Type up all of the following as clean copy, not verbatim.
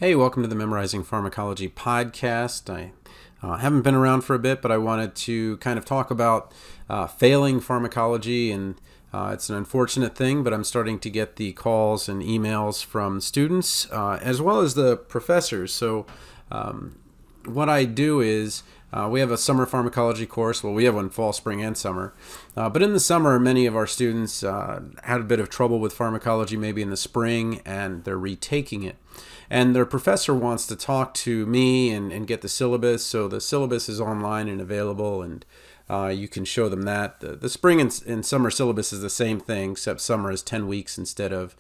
Hey, welcome to the Memorizing Pharmacology podcast. I haven't been around for a bit, but I wanted to kind of talk about failing pharmacology, and it's an unfortunate thing, but I'm starting to get the calls and emails from students as well as the professors. So what I do is we have a summer pharmacology course. Well, we have one fall, spring, and summer. But in the summer, many of our students had a bit of trouble with pharmacology maybe in the spring, and they're retaking it. And their professor wants to talk to me and get the syllabus. So the syllabus is online and available, and you can show them that. The spring and summer syllabus is the same thing, except summer is 10 weeks instead of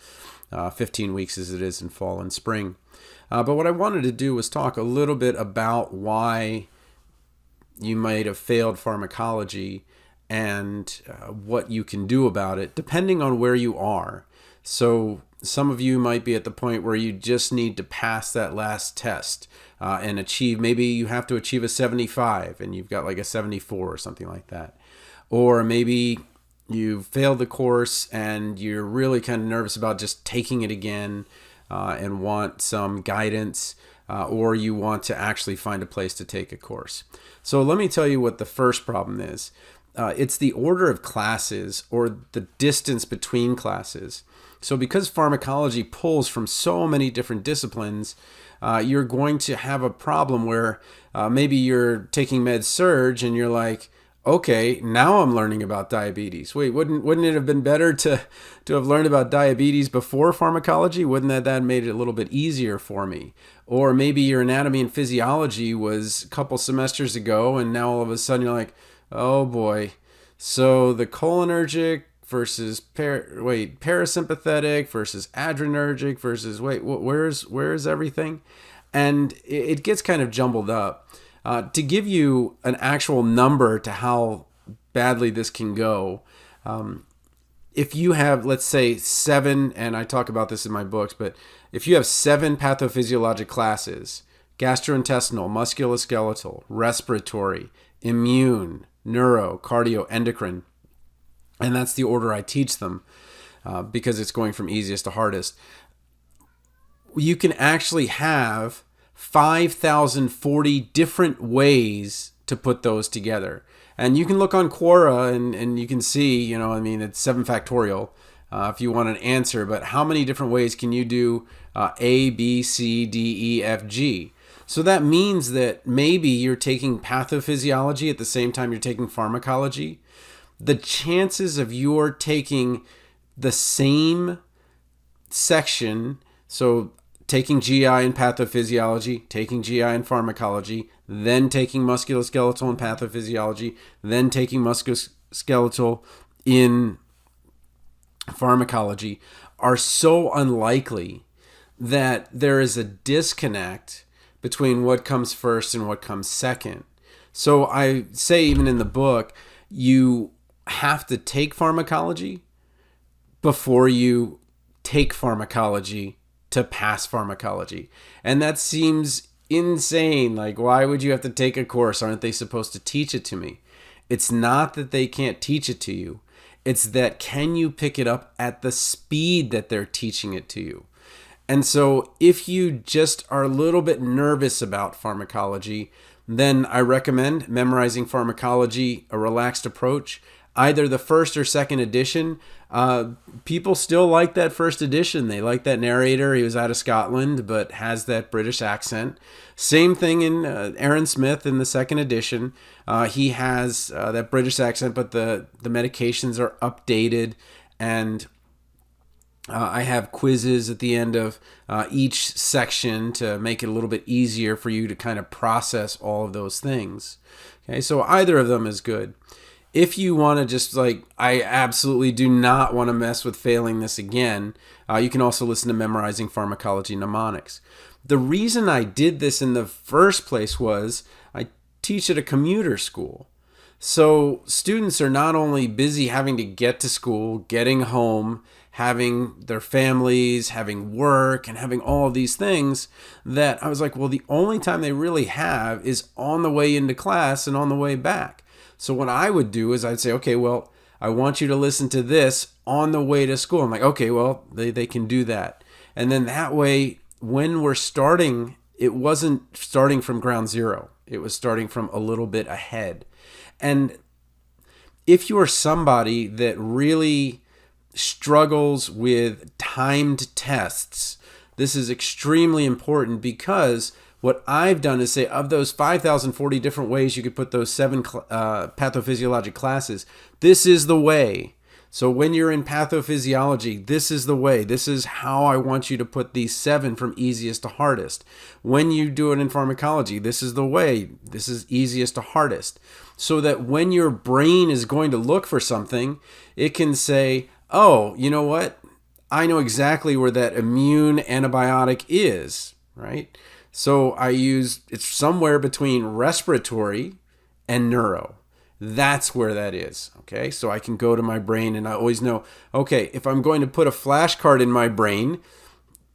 15 weeks as it is in fall and spring. But what I wanted to do was talk a little bit about why you might have failed pharmacology and what you can do about it, depending on where you are. So some of you might be at the point where you just need to pass that last test and achieve, maybe you have to achieve a 75 and you've got like a 74 or something like that. Or maybe you failed the course and you're really kind of nervous about just taking it again and want some guidance, or you want to actually find a place to take a course. So let me tell you what the first problem is. It's the order of classes or the distance between classes. So because pharmacology pulls from so many different disciplines, you're going to have a problem where maybe you're taking med surg and you're like, okay, now I'm learning about diabetes. Wait, wouldn't it have been better to have learned about diabetes before pharmacology? Wouldn't that made it a little bit easier for me? Or maybe your anatomy and physiology was a couple semesters ago, and now all of a sudden you're like, oh boy. So the cholinergic versus parasympathetic versus adrenergic versus where's everything? And it gets kind of jumbled up. To give you an actual number to how badly this can go, if you have, let's say, 7, and I talk about this in my books, but if you have 7 pathophysiologic classes, gastrointestinal, musculoskeletal, respiratory, immune, neuro, cardio, endocrine, and that's the order I teach them because it's going from easiest to hardest, you can actually have 5,040 different ways to put those together. And you can look on Quora and you can see, it's 7 factorial if you want an answer, but how many different ways can you do A, B, C, D, E, F, G? So that means that maybe you're taking pathophysiology at the same time you're taking pharmacology. The chances of you're taking the same section, so taking GI and pathophysiology, taking GI and pharmacology, then taking musculoskeletal and pathophysiology, then taking musculoskeletal in pharmacology are so unlikely that there is a disconnect between what comes first and what comes second. So I say even in the book, you have to take pharmacology before you take pharmacology to pass pharmacology. And that seems insane. Like, why would you have to take a course? Aren't they supposed to teach it to me? It's not that they can't teach it to you. It's that can you pick it up at the speed that they're teaching it to you? And so if you just are a little bit nervous about pharmacology, then I recommend Memorizing Pharmacology, a relaxed approach. Either the first or second edition. People still like that first edition. They like that narrator. He was out of Scotland, but has that British accent. Same thing in Aaron Smith in the second edition. He has that British accent, but the medications are updated, and I have quizzes at the end of each section to make it a little bit easier for you to kind of process all of those things. Okay, so either of them is good. If you want to just I absolutely do not want to mess with failing this again, you can also listen to Memorizing Pharmacology Mnemonics. The reason I did this in the first place was I teach at a commuter school. So students are not only busy having to get to school, getting home, having their families, having work, and having all of these things, that I was like, well, the only time they really have is on the way into class and on the way back. So what I would do is I'd say, okay, well, I want you to listen to this on the way to school. I'm like, okay, well, they can do that. And then that way when we're starting, it wasn't starting from ground zero. It was starting from a little bit ahead. And if you are somebody that really struggles with timed tests, this is extremely important, because what I've done is say, of those 5,040 different ways you could put those 7 pathophysiologic classes, this is the way. So when you're in pathophysiology, this is the way. This is how I want you to put these 7 from easiest to hardest. When you do it in pharmacology, this is the way. This is easiest to hardest. So that when your brain is going to look for something, it can say, oh, you know what? I know exactly where that immune antibiotic is, right? So it's somewhere between respiratory and neuro. That's where that is, okay? So I can go to my brain and I always know, okay, if I'm going to put a flashcard in my brain,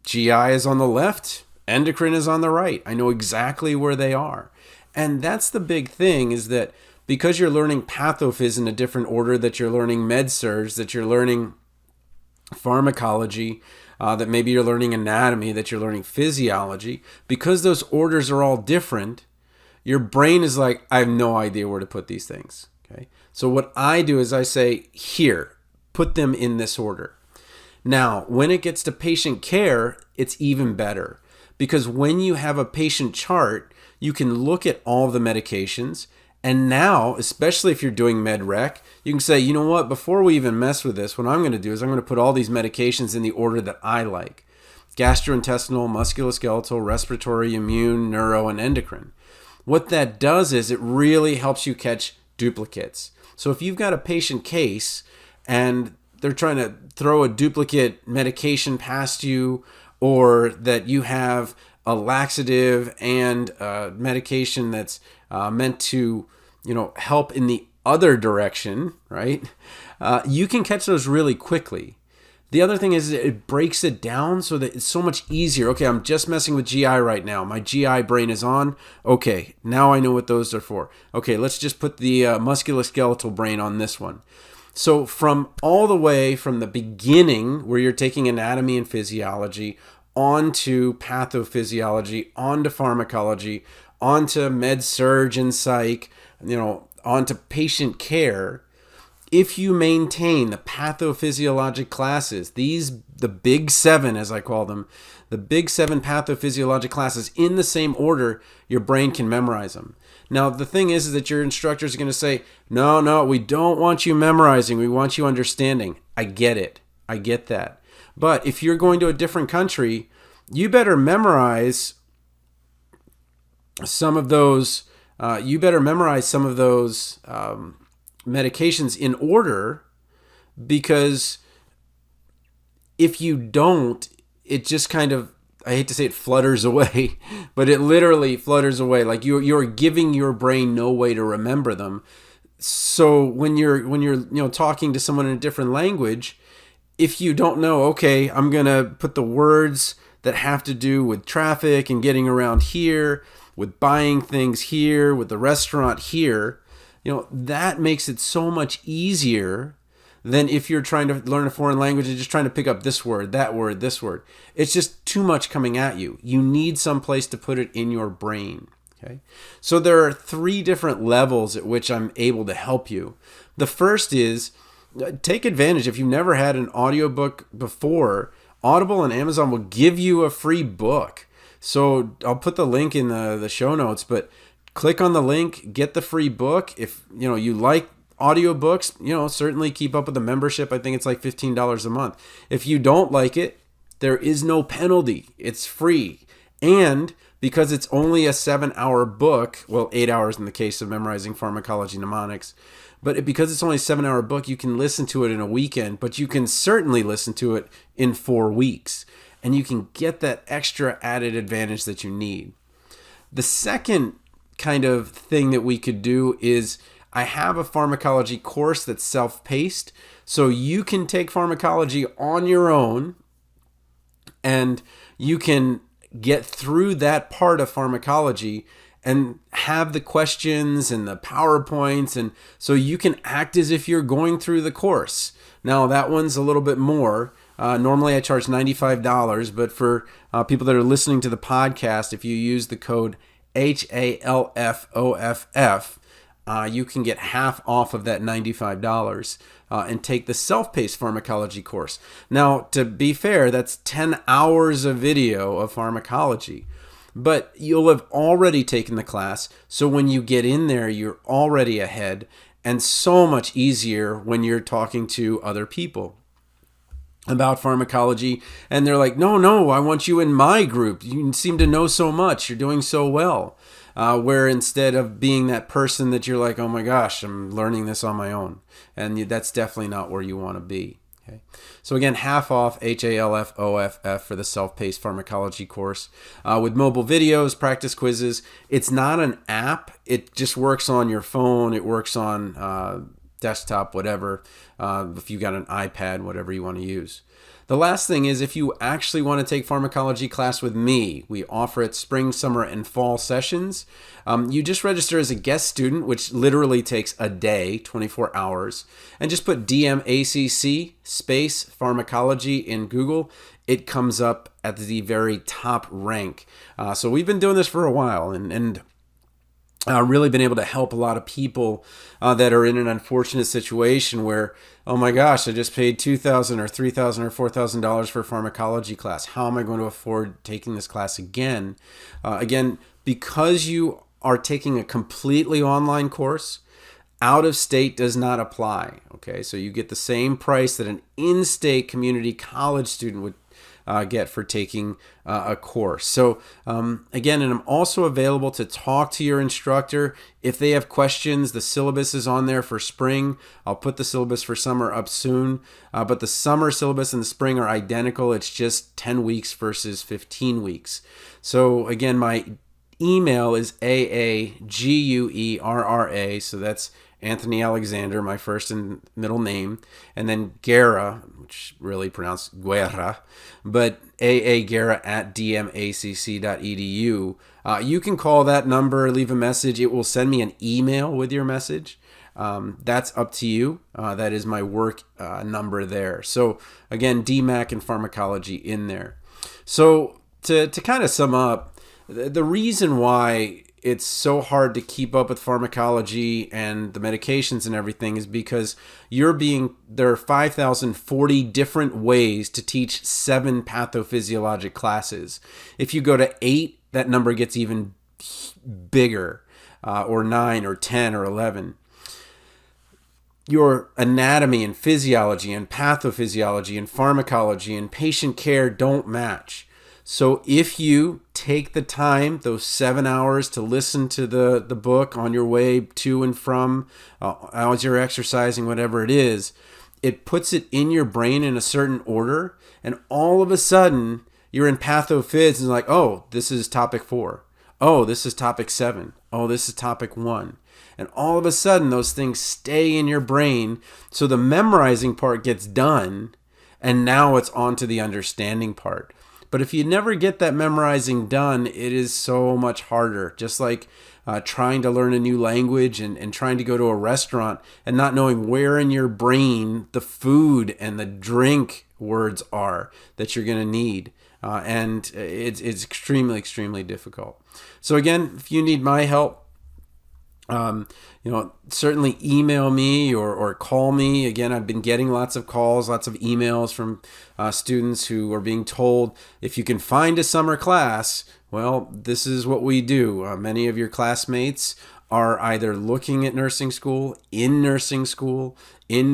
GI is on the left, endocrine is on the right. I know exactly where they are. And that's the big thing, is that because you're learning pathophys in a different order, that you're learning med-surg, that you're learning pharmacology, that maybe you're learning anatomy, that you're learning physiology, because those orders are all different, your brain is like, I have no idea where to put these things. Okay. So what I do is I say, here, put them in this order. Now, when it gets to patient care, it's even better, because when you have a patient chart, you can look at all the medications. And now, especially if you're doing med rec, you can say, you know what, before we even mess with this, what I'm going to do is I'm going to put all these medications in the order that I like: gastrointestinal, musculoskeletal, respiratory, immune, neuro, and endocrine. What that does is it really helps you catch duplicates. So if you've got a patient case and they're trying to throw a duplicate medication past you, or that you have a laxative and a medication that's meant to, help in the other direction, right? You can catch those really quickly. The other thing is it breaks it down so that it's so much easier. Okay, I'm just messing with GI right now. My GI brain is on. Okay, now I know what those are for. Okay, let's just put the musculoskeletal brain on this one. So from all the way from the beginning, where you're taking anatomy and physiology, onto pathophysiology, onto pharmacology, onto med-surg and psych, onto patient care, if you maintain the pathophysiologic classes, the big 7, as I call them, the big 7 pathophysiologic classes in the same order, your brain can memorize them. Now, the thing is that your instructors are going to say, no, we don't want you memorizing. We want you understanding. I get it. I get that. But if you're going to a different country, you better memorize some of those. Medications in order, because if you don't, it just kind of, I hate to say it, flutters away, but it literally flutters away. Like you're giving your brain no way to remember them. So when you're talking to someone in a different language, if you don't know, okay, I'm gonna put the words that have to do with traffic and getting around here, with buying things here, with the restaurant here, that makes it so much easier than if you're trying to learn a foreign language and just trying to pick up this word, that word, this word. It's just too much coming at you. You need some place to put it in your brain. Okay. So there are 3 different levels at which I'm able to help you. The first is, take advantage. If you've never had an audiobook before, Audible and Amazon will give you a free book. So I'll put the link in the show notes, but click on the link, get the free book. If you like audiobooks, certainly keep up with the membership. I think it's like $15 a month. If you don't like it, there is no penalty. It's free. And because it's only a 7-hour book, well, 8 hours in the case of memorizing pharmacology mnemonics, but because it's only a 7-hour book, you can listen to it in a weekend, but you can certainly listen to it in 4 weeks. And you can get that extra added advantage that you need. The second kind of thing that we could do is, I have a pharmacology course that's self-paced, so you can take pharmacology on your own and you can get through that part of pharmacology and have the questions and the PowerPoints, and so you can act as if you're going through the course. Now that one's a little bit more, Normally I charge $95, but for people that are listening to the podcast, if you use the code HALFOFF, you can get half off of that $95 and take the Self-Paced Pharmacology course. Now, to be fair, that's 10 hours of video of pharmacology. But you'll have already taken the class, so when you get in there, you're already ahead, and so much easier when you're talking to other people about pharmacology, and they're like, no, I want you in my group. You seem to know so much. You're doing so well. Where instead of being that person that you're like, oh my gosh, I'm learning this on my own. And that's definitely not where you want to be. Okay. So again, half off, HALFOFF for the Self-Paced Pharmacology course with mobile videos, practice quizzes. It's not an app. It just works on your phone. It works on desktop, whatever. If you got an iPad, whatever you want to use. The last thing is if you actually want to take pharmacology class with me, we offer it spring, summer, and fall sessions. You just register as a guest student, which literally takes a day, 24 hours, and just put DMACC space pharmacology in Google. It comes up at the very top rank. So we've been doing this for a while, and really been able to help a lot of people that are in an unfortunate situation where, oh my gosh, I just paid $2,000 or $3,000 or $4,000 for a pharmacology class. How am I going to afford taking this class again? Again, because you are taking a completely online course, out of state does not apply. Okay, so you get the same price that an in-state community college student would get for taking a course. So again, and I'm also available to talk to your instructor if they have questions. The syllabus is on there for spring. I'll put the syllabus for summer up soon, but the summer syllabus and the spring are identical. It's just 10 weeks versus 15 weeks. So again, my email is AAGUERRA, so that's Anthony Alexander, my first and middle name, and then Guerra, which really pronounced Guerra, but Guerra at dmacc.edu. You can call that number, leave a message. It will send me an email with your message. That's up to you. That is my work number there. So again, DMAC and pharmacology in there. So to kind of sum up, the reason why it's so hard to keep up with pharmacology and the medications and everything is because there are 5,040 different ways to teach 7 pathophysiologic classes. If you go to 8, that number gets even bigger, or 9 or 10 or 11. Your anatomy and physiology and pathophysiology and pharmacology and patient care don't match. So if you take the time, those 7 hours, to listen to the book on your way to and from, as you're exercising, whatever it is, it puts it in your brain in a certain order, and all of a sudden you're in pathophys and like, oh, this is topic 4. Oh, this is topic 7. Oh, this is topic 1. And all of a sudden those things stay in your brain, so the memorizing part gets done, and now it's on to the understanding part. But if you never get that memorizing done, it is so much harder. Just like trying to learn a new language and trying to go to a restaurant and not knowing where in your brain the food and the drink words are that you're going to need. And it's extremely, extremely difficult. So again, if you need my help, certainly email me or call me. Again, I've been getting lots of calls, lots of emails from students who are being told, if you can find a summer class, well, this is what we do. Many of your classmates are either looking at nursing school, in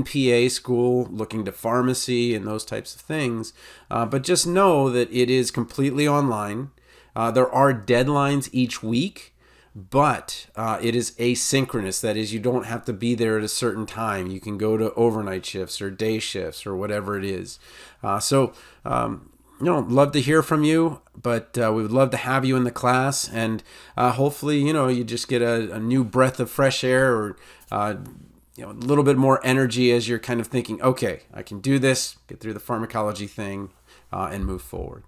PA school, looking to pharmacy and those types of things. But just know that it is completely online. There are deadlines each week. But it is asynchronous. That is, you don't have to be there at a certain time. You can go to overnight shifts or day shifts or whatever it is. So love to hear from you, but we would love to have you in the class. And hopefully, you just get a new breath of fresh air, or a little bit more energy as you're kind of thinking, okay, I can do this, get through the pharmacology thing, and move forward.